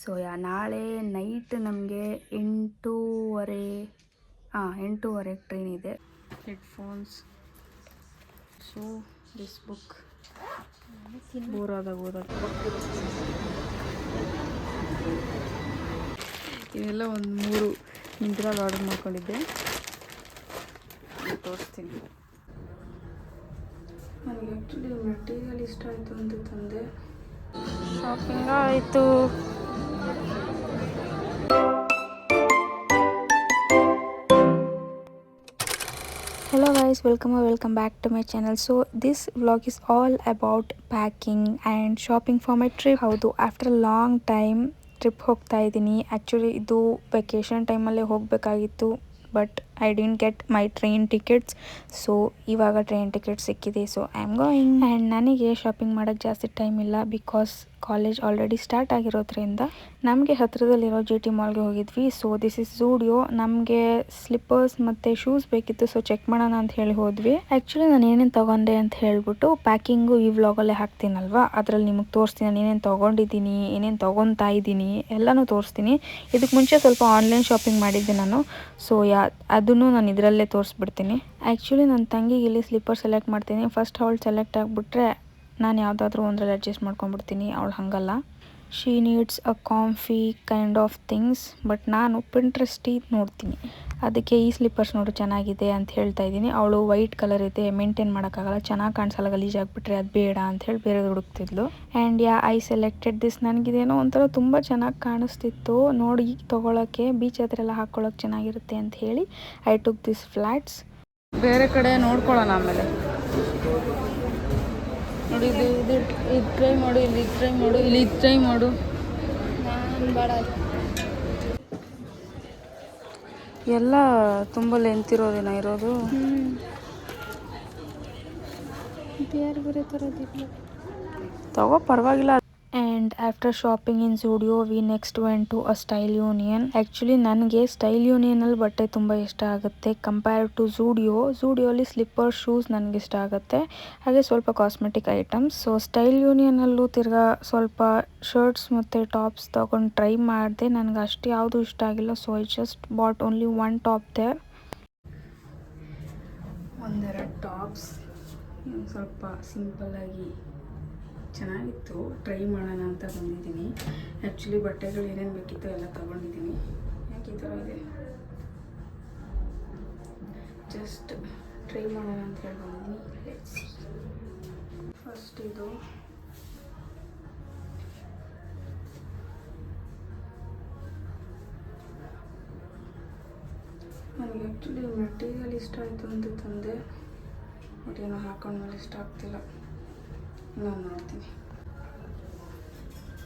So ನಾಳೆ night ನಮಗೆ 8:30 train ಇದೆ. Headphones, so this book bore ಆದಾಗ ಓದೋದು. ಇದೆಲ್ಲ ಒಂದು 3 ಮಿಂತ್ರಾಲ್ ಆರ್ಡರ್ ಮಾಡ್ಕೊಂಡಿದ್ದೆ, ತೋರಿಸ್ತೀನಿ. ನನಗೆ ಆ್ಯಕ್ಚುಲಿ ಮೆಟೀರಿಯಲ್ ಇಷ್ಟ ಆಯಿತು ಅಂತ ತಂದೆ. ಶಾಪಿಂಗ್ ಆಯಿತು. Hello guys, welcome back to my channel. So this vlog is all about packing and shopping for my trip. ಹೌದು, ಆಫ್ಟರ್ ಲಾಂಗ್ ಟೈಮ್ ಟ್ರಿಪ್ ಹೋಗ್ತಾ ಇದ್ದೀನಿ. ಆ್ಯಕ್ಚುಲಿ ಇದು ವೆಕೇಷನ್ ಟೈಮಲ್ಲೇ ಹೋಗಬೇಕಾಗಿತ್ತು, but I didn't get my train tickets. So ಇವಾಗ train ticket ಸಿಕ್ಕಿದೆ, so I am going. And ನನಗೆ shopping ಮಾಡೋಕ್ಕೆ ಜಾಸ್ತಿ ಟೈಮ್ ಇಲ್ಲ, ಬಿಕಾಸ್ ಕಾಲೇಜ್ ಆಲ್ರೆಡಿ ಸ್ಟಾರ್ಟ್ ಆಗಿರೋದ್ರಿಂದ ನಮಗೆ ಹತ್ತಿರದಲ್ಲಿರೋ GT ಮಾಲ್ಗೆ ಹೋಗಿದ್ವಿ. So this is Zudio. ನಮಗೆ ಸ್ಲಿಪ್ಪರ್ಸ್ ಮತ್ತು ಶೂಸ್ ಬೇಕಿತ್ತು, ಸೊ ಚೆಕ್ ಮಾಡೋಣ ಅಂತ ಹೇಳಿ ಹೋದ್ವಿ. ಆ್ಯಕ್ಚುಲಿ ನಾನು ಏನೇನು ತೊಗೊಂಡೆ ಅಂತ ಹೇಳ್ಬಿಟ್ಟು ಪ್ಯಾಕಿಂಗು ಈ ವ್ಲಾಗಲ್ಲೇ ಹಾಕ್ತೀನಲ್ವಾ, ಅದರಲ್ಲಿ ನಿಮಗೆ ತೋರಿಸ್ತೀನಿ ನಾನು ಏನೇನು ತೊಗೊಂಡಿದ್ದೀನಿ, ಏನೇನು ತೊಗೊತಾ ಇದ್ದೀನಿ ಎಲ್ಲನೂ ತೋರಿಸ್ತೀನಿ. ಇದಕ್ಕೆ ಮುಂಚೆ ಸ್ವಲ್ಪ ಆನ್ಲೈನ್ ಶಾಪಿಂಗ್ ಮಾಡಿದ್ದೆ ನಾನು, ಸೊ ಅದನ್ನು ನಾನು ಇದರಲ್ಲೇ ತೋರಿಸ್ಬಿಡ್ತೀನಿ. ಆ್ಯಕ್ಚುಲಿ ನನ್ನ ತಂಗಿಗೆ ಇಲ್ಲಿ ಸ್ಲಿಪ್ಪರ್ ಸೆಲೆಕ್ಟ್ ಮಾಡ್ತೀನಿ. ಫಸ್ಟ್ ಅವಳು ಸೆಲೆಕ್ಟ್ ಆಗಿಬಿಟ್ರೆ ನಾನು ಯಾವುದಾದ್ರೂ ಒಂದರಲ್ಲಿ ಅಡ್ಜಸ್ಟ್ ಮಾಡ್ಕೊಂಡ್ಬಿಡ್ತೀನಿ. ಅವಳು ಹಾಗಲ್ಲ, she needs a comfy kind of things. But ನಾನು ಪಿಂಟ್ರೆಸ್ಟಿ ನೋಡ್ತೀನಿ, ಅದಕ್ಕೆ ಈ ಸ್ಲಿಪ್ಪರ್ಸ್ ನೋಡು ಚೆನ್ನಾಗಿದೆ ಅಂತ ಹೇಳ್ತಾ ಇದ್ದೀನಿ. ಅವಳು ವೈಟ್ ಕಲರ್ ಇದೆ, ಮೇಂಟೈನ್ ಮಾಡೋಕ್ಕಾಗಲ್ಲ, ಚೆನ್ನಾಗಿ ಕಾಣಿಸಲ್ಲ, ಗಲೀಜಾಗಿಬಿಟ್ರೆ ಅದು ಬೇಡ ಅಂತ ಹೇಳಿ ಬೇರೆ ಹುಡುಕ್ತಿದ್ಲು. And I selected this. ನನಗಿದೇನೋ ಒಂಥರ ತುಂಬ ಚೆನ್ನಾಗಿ ಕಾಣಿಸ್ತಿತ್ತು ನೋಡಿ ತೊಗೊಳಕ್ಕೆ, ಬೀಚ್ ಹತ್ರ ಎಲ್ಲ ಹಾಕ್ಕೊಳ್ಳೋಕೆ ಚೆನ್ನಾಗಿರುತ್ತೆ ಅಂತ ಹೇಳಿ ಐ ಟುಕ್ ದಿಸ್ ಫ್ಲ್ಯಾಟ್ಸ್. ಬೇರೆ ಕಡೆ ನೋಡ್ಕೊಳ್ಳೋಣ ಆಮೇಲೆ. ನೋಡಿ ಇದು ಟ್ರೈ ಮಾಡು, ಇಲ್ಲಿ ಟ್ರೈ ಮಾಡು, ಇಲ್ಲಿ ಟ್ರೈ ಮಾಡು. ಎಲ್ಲ ತುಂಬ ಲೆಂತ್ ಇರೋದೇನ ಇರೋದು. ಬೇರೆ ಬೇರೆ ಥರದಿಲ್ಲ, ತಗೋ ಪರವಾಗಿಲ್ಲ. And after shopping in Zudio we next went to a Style Union. Actually ನನಗೆ ಸ್ಟೈಲ್ ಯೂನಿಯನಲ್ಲಿ ಬಟ್ಟೆ ತುಂಬ ಇಷ್ಟ ಆಗುತ್ತೆ ಕಂಪೇರ್ ಟು ಝೂಡಿಯೋಲಿ ಸ್ಲಿಪ್ಪರ್ ಶೂಸ್ ನನಗೆ ಇಷ್ಟ ಆಗುತ್ತೆ, ಹಾಗೆ ಸ್ವಲ್ಪ ಕಾಸ್ಮೆಟಿಕ್ ಐಟಮ್ಸ್. ಸೊ ಸ್ಟೈಲ್ ಯೂನಿಯನಲ್ಲೂ ತಿರ್ಗಾ ಸ್ವಲ್ಪ ಶರ್ಟ್ಸ್ ಮತ್ತು ಟಾಪ್ಸ್ ತೊಗೊಂಡು ಟ್ರೈ ಮಾಡಿದೆ. ನನಗೆ ಅಷ್ಟು ಯಾವುದು ಇಷ್ಟ ಆಗಿಲ್ಲ, so I just bought only 1 top there. ಒಂದೆರಡು ಟಾಪ್ಸ್ ಸ್ವಲ್ಪ ಸಿಂಪಲ್ಲಾಗಿ ಚೆನ್ನಾಗಿತ್ತು, ಟ್ರೈ ಮಾಡೋಣ ಅಂತ ಬಂದಿದ್ದೀನಿ. ಆ್ಯಕ್ಚುಲಿ ಬಟ್ಟೆಗಳು ಏನೇನು ಬೇಕಿತ್ತು ಎಲ್ಲ ತೊಗೊಂಡಿದ್ದೀನಿ. ಯಾಕೆ ಈ ಥರ ಇದೆ, ಜಸ್ಟ್ ಟ್ರೈ ಮಾಡೋಣ ಅಂತ ಹೇಳಿ ಬಂದಿದ್ದೀನಿ. ಫಸ್ಟ್ ಇದು ನನಗೆ ಆ್ಯಕ್ಚುಲಿ ಮೆಟೀರಿಯಲ್ ಇಷ್ಟ ಆಯಿತು ಅಂತ ತಂದೆ, ಬಟ್ ಏನೋ ಹಾಕೊಂಡ್ಮೇಲೆ ಇಷ್ಟ ಆಗ್ತಿಲ್ಲ. ನಾನು ನೋಡ್ತೀನಿ,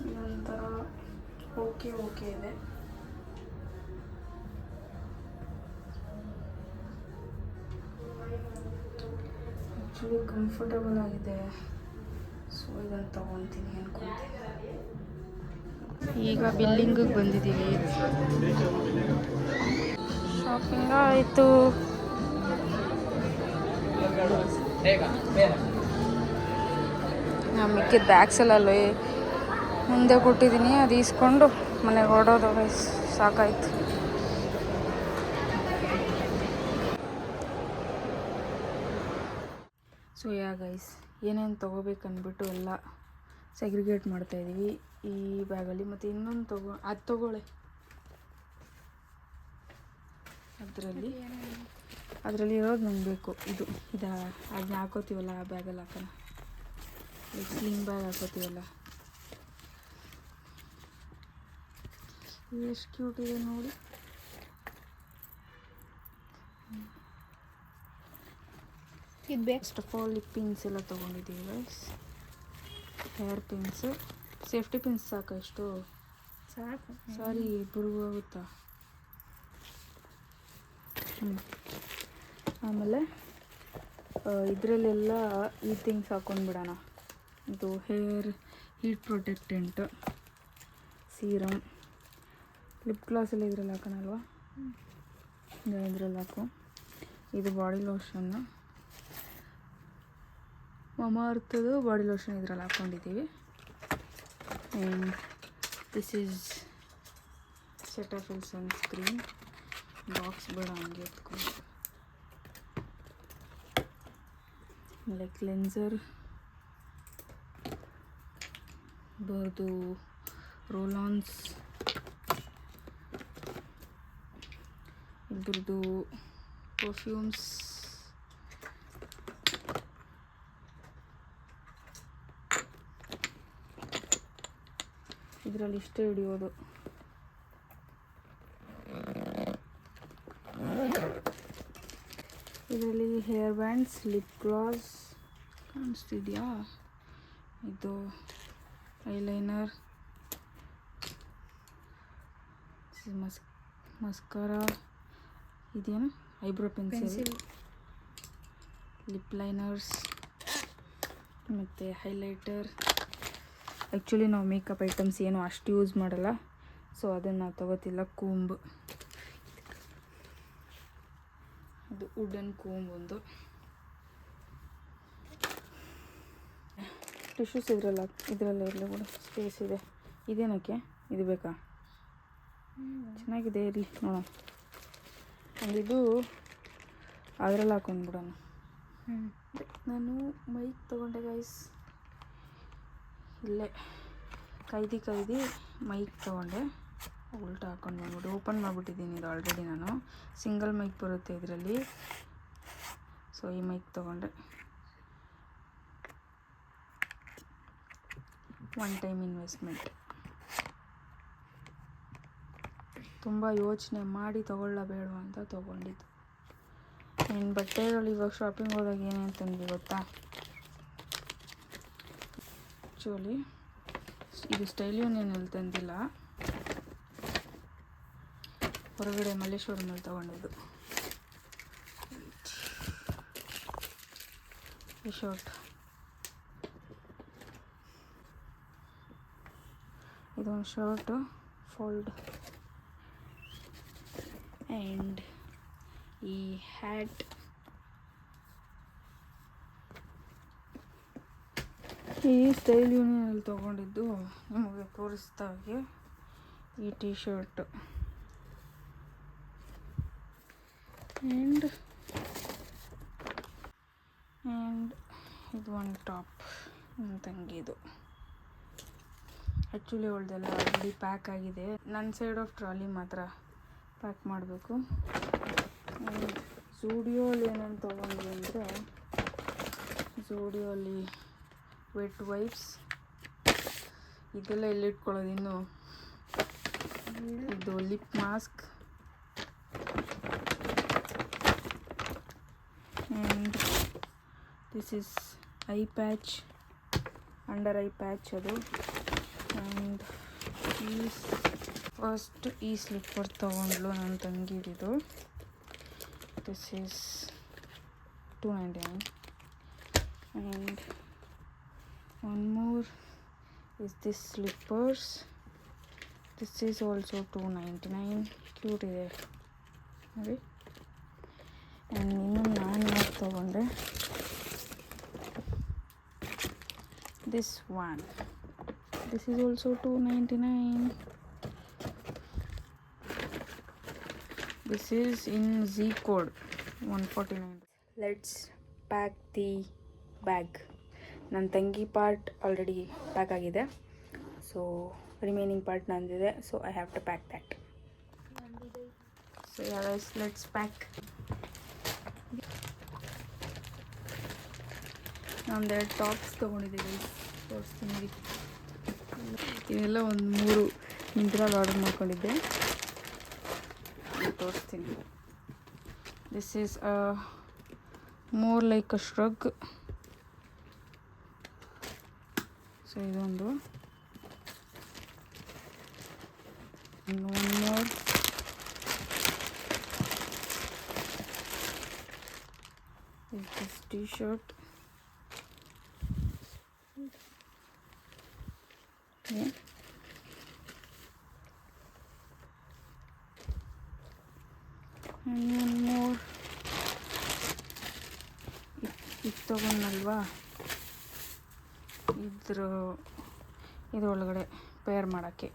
ಇದೊಂಥರ ಓಕೆ ಇದೆ. ಆ್ಯಕ್ಚುಲಿ ಕಂಫರ್ಟಬಲ್ ಆಗಿದೆ, ಸೊ ಇದನ್ನು ತೊಗೊತೀನಿ ಅಂದ್ಕೊತೀನಿ. ಈಗ ಬಿಲ್ಲಿಂಗಿಗೆ ಬಂದಿದ್ದೀವಿ. ಶಾಪಿಂಗ್ ಆಯಿತು. ನಾನು ಮಿಕ್ಕಿದ ಬ್ಯಾಗ್ಸ್ ಎಲ್ಲ ಮುಂದೆ ಕೊಟ್ಟಿದ್ದೀನಿ, ಅದು ಈಸ್ಕೊಂಡು ಮನೆಗೆ ಹೊರಡೋದು. ಸಾಕಾಯ್ತು. ಸೊ ಗೈಸ್, ಏನೇನು ತೊಗೋಬೇಕಂದ್ಬಿಟ್ಟು ಎಲ್ಲ ಸೆಗ್ರಿಗೇಟ್ ಮಾಡ್ತಾಯಿದ್ದೀವಿ ಈ ಬ್ಯಾಗಲ್ಲಿ. ಮತ್ತು ಇನ್ನೊಂದು ಅದು ತೊಗೊಳ್ಳೆ, ಅದರಲ್ಲಿ ಇರೋದು ನಂಗೆ ಬೇಕು. ಅದನ್ನ ಹಾಕೋತೀವಲ್ಲ ಆ ಬ್ಯಾಗಲ್ಲಿ ಹಾಕೋಣ, ಸ್ಲಿಂಗ್ ಬ್ಯಾಗ್ ಹಾಕೋತೀವಲ್ಲ, ಎಷ್ಟು ಕ್ಯೂಟ್ ಇದೆ ನೋಡಿ. ಇದು first of all lip pins ಎಲ್ಲ ತೊಗೊಂಡಿದ್ದೀವಿ guys, hair pins, safety pins ಸಾಕು, ಎಷ್ಟು ಸಾಕು, ಸಾರಿ ಬುರುಗು ಆಗುತ್ತಾ. ಆಮೇಲೆ ಇದರಲ್ಲೆಲ್ಲ ಈ ಥಿಂಗ್ಸ್ ಹಾಕ್ಕೊಂಡ್ಬಿಡೋಣ. ಇದು hair heat protectant, serum, lip gloss ಎಲ್ಲ ಇದ್ರಲ್ಲಿ ಹಾಕೋಣಲ್ವ, ಇದ್ರಲ್ಲಿ ಹಾಕು. ಇದು ಬಾಡಿ ಲೋಷನ್ನು, ಮಮಾ ಅರ್ಥದ್ದು ಬಾಡಿ ಲೋಷನ್ ಇದ್ರಲ್ಲಿ ಹಾಕ್ಕೊಂಡಿದ್ದೀವಿ. And this is Cetaphil sunscreen box ಬೇಡ ಹಂಗೆ ಎತ್ಕೊಂಡು. ಆಮೇಲೆ ಕ್ಲೆನ್ಸರ್ ಬರ್ದು ರೋಲಾನ್ಸ್, ಇದ್ರದ್ದು ಪರ್ಫ್ಯೂಮ್ಸ್, ಇದರಲ್ಲಿ ಇಷ್ಟೇ ಹಿಡಿಯೋದು. ಇದರಲ್ಲಿ ಹೇರ್ ಬ್ಯಾಂಡ್ಸ್, ಲಿಪ್ ಗ್ಲಾಸ್ ಕಾಣಿಸ್ತಿದೆಯಾ, ಇದು ಐಲೈನರ್, ಮಸ್ಕರಾ, ಇದೇನು ಐಬ್ರೋ ಪೆನ್ಸಿಲ್, ಲಿಪ್ ಲೈನರ್ಸ್ ಮತ್ತು ಹೈಲೈಟರ್. ಆ್ಯಕ್ಚುಲಿ ನಾವು ಮೇಕಪ್ ಐಟಮ್ಸ್ ಏನು ಅಷ್ಟು ಯೂಸ್ ಮಾಡಲ್ಲ, ಸೊ ಅದನ್ನು ನಾವು ತಗೋತಿಲ್ಲ. ಕೂಂಬ್, ಇದು ವುಡನ್ ಕೂಂಬ್ ಒಂದು. ಟಿಶ್ಯೂಸ್ ಇದರಲ್ಲ ಕೂಡ ಸ್ಪೇಸ್ ಇದೆ. ಇದೇನಕ್ಕೆ ಇದು ಬೇಕಾ? ಚೆನ್ನಾಗಿದೆ, ಇರಲಿ ನೋಡೋಣ. ಒಂದಿದು ಅದರಲ್ಲಿ ಹಾಕೊಂಡ್ಬಿಡೋಣ. ನಾನು ಮೈಕ್ ತೊಗೊಂಡೆ ಗೈಸ್, ಇಲ್ಲೇ ಕೈದಿ ಮೈಕ್ ತೊಗೊಂಡೆ, ಉಲ್ಟಾ ಹಾಕೊಂಡು ಬಂದ್ಬಿಟ್ಟು ಓಪನ್ ಮಾಡಿಬಿಟ್ಟಿದ್ದೀನಿ. ಇದು ಆಲ್ರೆಡಿ ನಾನು ಸಿಂಗಲ್ ಮೈಕ್ ಬರುತ್ತೆ ಇದರಲ್ಲಿ, ಸೊ ಈ ಮೈಕ್ ತೊಗೊಂಡೆ. One time investment. ತುಂಬ ಯೋಚನೆ ಮಾಡಿ ತೊಗೊಳ್ಳಬೇಡ ಅಂತ ತೊಗೊಂಡಿದ್ದು. ಇನ್ನು ಬಟ್ಟೆಗಳು ಇವಾಗ ಶಾಪಿಂಗ್ ಹೋದಾಗ ಏನೇನು ತಂದ್ವಿ ಗೊತ್ತಾ? ಆ್ಯಕ್ಚುಲಿ ಇದು ಸ್ಟೈಲ್ ಯೂನಿಯನಲ್ಲಿ ತಂದಿಲ್ಲ, ಹೊರಗಡೆ ಮಲ್ಲೇಶ್ವರಮಲ್ಲಿ ತೊಗೊಂಡಿದ್ದು. ಈ ಶರ್ಟ್, ಇದೊಂದು ಶರ್ಟು ಫೋಲ್ಡ್, ಆ್ಯಂಡ್ ಈ ಹ್ಯಾಟ್, ಈ ಸ್ಟೈಲ್ ಯೂನಿಯನಲ್ಲಿ ತೊಗೊಂಡಿದ್ದು ನಿಮಗೆ ತೋರಿಸ್ದಾಗೆ. ಈ ಟಿ ಶರ್ಟ್ ಆ್ಯಂಡ್ ಇದು ಒಂದು ಟಾಪ್ ನನ್ನ ತಂಗಿದು. ಆ್ಯಕ್ಚುಲಿ ಅವಳದೆಲ್ಲ ಆಲ್ರೆಡಿ ಪ್ಯಾಕ್ ಆಗಿದೆ, ನನ್ನ ಸೈಡ್ ಆಫ್ ಟ್ರಾಲಿ ಮಾತ್ರ ಪ್ಯಾಕ್ ಮಾಡಬೇಕು. ಝೂಡಿಯೋಲಿ ಏನೇನು ತೊಗೊಂಡ್ವಿ ಅಂದರೆ, ಝೂಡಿಯೋಲಿ ವೆಟ್ ವೈಪ್ಸ್, ಇದೆಲ್ಲ ಎಲ್ಲಿಟ್ಕೊಳ್ಳೋದು ಇನ್ನು. ಇದು lip mask, and this is eye patch, under eye patch ಅದು. ಆ್ಯಂಡ್ ಫಸ್ಟ್ ಈ ಸ್ಲಿಪ್ಪರ್ ತೊಗೊಂಡ್ಲು ನನ್ನ ತಂಗಿದಿದು. This is $2.99. And one more is this slippers. This is also $2.99. Cute ಇದೆ ನೋಡಿ. ಆ್ಯಂಡ್ ಇನ್ನು ನಾನು ಯಾಕೆ ತೊಗೊಂಡೆ, this one. This is also $2.99. This is in Z code, $149. Let's pack the bag. ನನ್ನ ತಂಗಿ ಪಾರ್ಟ್ ಆಲ್ರೆಡಿ ಪ್ಯಾಕ್ ಆಗಿದೆ, ಸೊ ರಿಮೈನಿಂಗ್ ಪಾರ್ಟ್ ನಂದಿದೆ, so I have to pack that. So guys, let's pack. ನಾನೊಂದೆರಡು tops ತೊಗೊಂಡಿದ್ದೀವಿ, ತೋರಿಸ್ತೀನಿ. ಇವೆಲ್ಲ ಒಂದು 3 ಮಿಂತ್ರಲ್ಲಿ ಆರ್ಡರ್ ಮಾಡ್ಕೊಂಡಿದ್ದೆ, ತೋರಿಸ್ತೀನಿ. This is more like a shrug. So ಇದೊಂದು, one more. Is this t-shirt. Yeah. And one more. ಇದು ತಗೊಂಡಲ್ವಾ, ಇದರೊಳಗಡೆ ಪೇರ್ ಮಾಡೋಕ್ಕೆ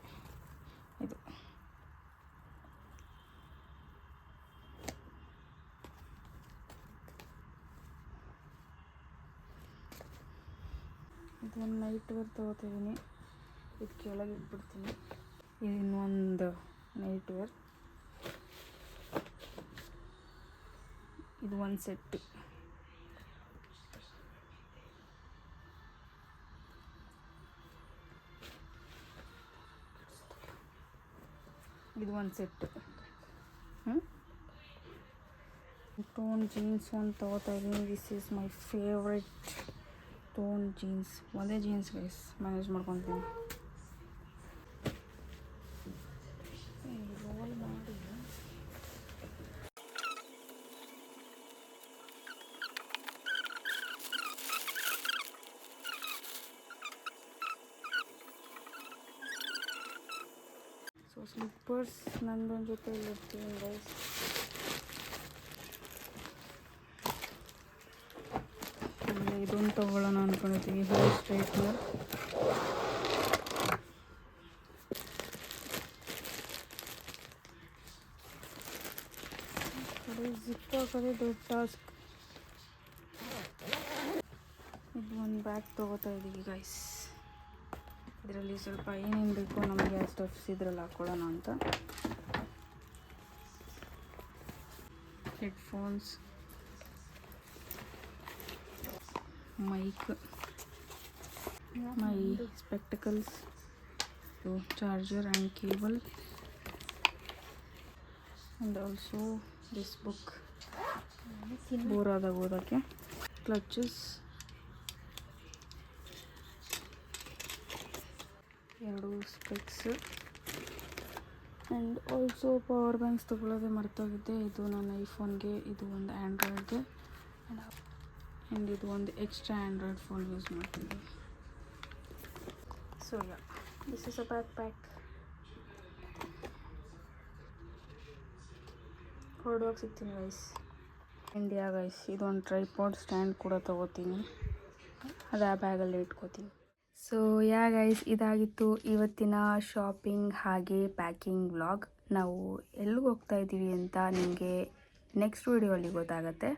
ಒಂದು ನೈಟ್ ವೇರ್ ತೊಗೋತಿದ್ದೀನಿ, ಇದು ಕೆಳಗೆ ಇಟ್ಬಿಡ್ತೀನಿ. ಇನ್ನೊಂದು ನೈಟ್ ವೇರ್, ಇದು ಒಂದು ಸೆಟ್ಟು. ಇದು ಒಂದು ಸೆಟ್ಟು. ಟೋನ್ ಜೀನ್ಸ್ ಒಂದು ತೊಗೋತಾ ಇದ್ದೀನಿ. This is my favourite tone jeans. ಒಂದೇ ಜೀನ್ಸ್ ಗೈಸ್, ಮ್ಯಾನೇಜ್ ಮಾಡ್ಕೊತೀನಿ. ರೋಲ್ ಮಾಡಿ ಸೊ ಸ್ಲಿಪ್ಪರ್ಸ್ ನಂದೊಂದು ಜೊತೆ ಇರ್ತೀನಿ ಗೈಸ್. ಆಮೇಲೆ ಇದೊಂದು ತೊಗೊಳ್ಳೋಣ ಅಂದ್ಕೊಂಡಿದ್ದೀವಿ, ಹೇರ್ ಸ್ಟ್ರೈಟ್ನರ್. ಜಿಪ್ ಹಾಕೋದೇ ದೊಡ್ಡ ಟಾಸ್ಕ್. ಇದು ಒಂದು ಬ್ಯಾಗ್ ತೊಗೋತಾ ಇದ್ದೀವಿ ಗೈಸ್. ಇದರಲ್ಲಿ ಸ್ವಲ್ಪ ಏನೇನು ಬೇಕೋ ನಮಗೆ ಆ ಸ್ಟೆಪ್ಸ್ ಇದ್ರಲ್ಲಿ ಹಾಕ್ಕೊಳ್ಳೋಣ ಅಂತ. Headphones, mic, my spectacles, charger and cable, and also this book bore ಆದಾಗ ಓದೋಕ್ಕೆ, clutches, 2 specs, and also power banks ತೊಗೊಳ್ಳೋದೇ ಮರ್ತೋಗಿದ್ದೆ. ಇದು ನನ್ನ ಐಫೋನ್ಗೆ, ಇದು ಒಂದು ಆ್ಯಂಡ್ರಾಯ್ಡ್ಗೆ, ಆ್ಯಂಡ್ ಇದು ಒಂದು ಎಕ್ಸ್ಟ್ರಾ ಆ್ಯಂಡ್ರಾಯ್ಡ್ ಫೋನ್ ಯೂಸ್ ಮಾಡ್ತಿದ್ದೆ. So yeah, this is a backpack. ಹೊರಡುವಾಗ ಸಿಗ್ತೀನಿ ಗೈಸ್. ಇಂಡಿಯಾ ಗೈಸ್, ಇದೊಂದು ಟ್ರೈಪಾಡ್ ಸ್ಟ್ಯಾಂಡ್ ಕೂಡ ತೊಗೋತೀನಿ, ಅದು ಆ ಬ್ಯಾಗಲ್ಲಿ ಇಟ್ಕೋತೀನಿ. ಸೊ ಯಾ ಗೈಸ್, ಇದಾಗಿತ್ತು ಇವತ್ತಿನ ಶಾಪಿಂಗ್ ಹಾಗೆ ಪ್ಯಾಕಿಂಗ್ ವ್ಲಾಗ್. ನಾವು ಎಲ್ಲಿಗೆ ಹೋಗ್ತಾ ಇದ್ದೀವಿ ಅಂತ ನಿಮಗೆ ನೆಕ್ಸ್ಟ್ ವಿಡಿಯೋಲಿ ಗೊತ್ತಾಗುತ್ತೆ.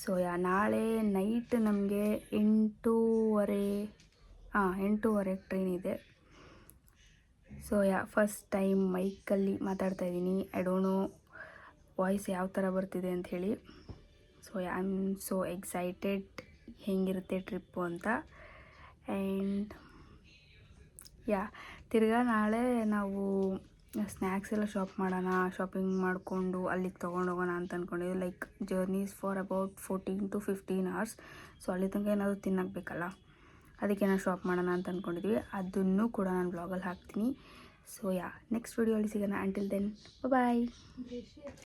ಸೊ ಯಾ, ನಾಳೆ ನೈಟ್ ನಮಗೆ 8:30 ಟ್ರೈನ್ ಇದೆ. ಸೊ ಯಾ, ಫಸ್ಟ್ ಟೈಮ್ ಮೈಕಲ್ಲಿ ಮಾತಾಡ್ತಾ ಇದ್ದೀನಿ. ಐ ಡೋಂಟ್ ನೋ ವಾಯ್ಸ್ ಯಾವ ಥರ ಬರ್ತಿದೆ ಅಂತ ಹೇಳಿ. So I am so excited ಹೆಂಗಿರುತ್ತೆ ಟ್ರಿಪ್ಪು ಅಂತ. ಆ್ಯಂಡ್ ಯಾ, ತಿರ್ಗಾ ನಾಳೆ ನಾವು ಸ್ನ್ಯಾಕ್ಸ್ ಎಲ್ಲ ಶಾಪಿಂಗ್ ಮಾಡಿಕೊಂಡು ಅಲ್ಲಿಗೆ ತೊಗೊಂಡೋಗೋಣ ಅಂತ ಅಂದ್ಕೊಂಡಿದ್ವಿ. Like journeys for about 14 to 15 hours. So ಅಲ್ಲಿ ತನಕ ಏನಾದರೂ ತಿನ್ನಬೇಕಲ್ಲ, ಅದಕ್ಕೆ ನಾವು ಶಾಪ್ ಮಾಡೋಣ ಅಂತ ಅಂದ್ಕೊಂಡಿದ್ವಿ. ಅದನ್ನು ಕೂಡ ನಾನು ಬ್ಲಾಗಲ್ಲಿ ಹಾಕ್ತೀನಿ. ಸೊ ಯಾ, ನೆಕ್ಸ್ಟ್ ವಿಡಿಯೋಲಿ ಸಿಗೋಣ. ಅಂಟಿಲ್ ದೆನ್ ಬಾಯ್.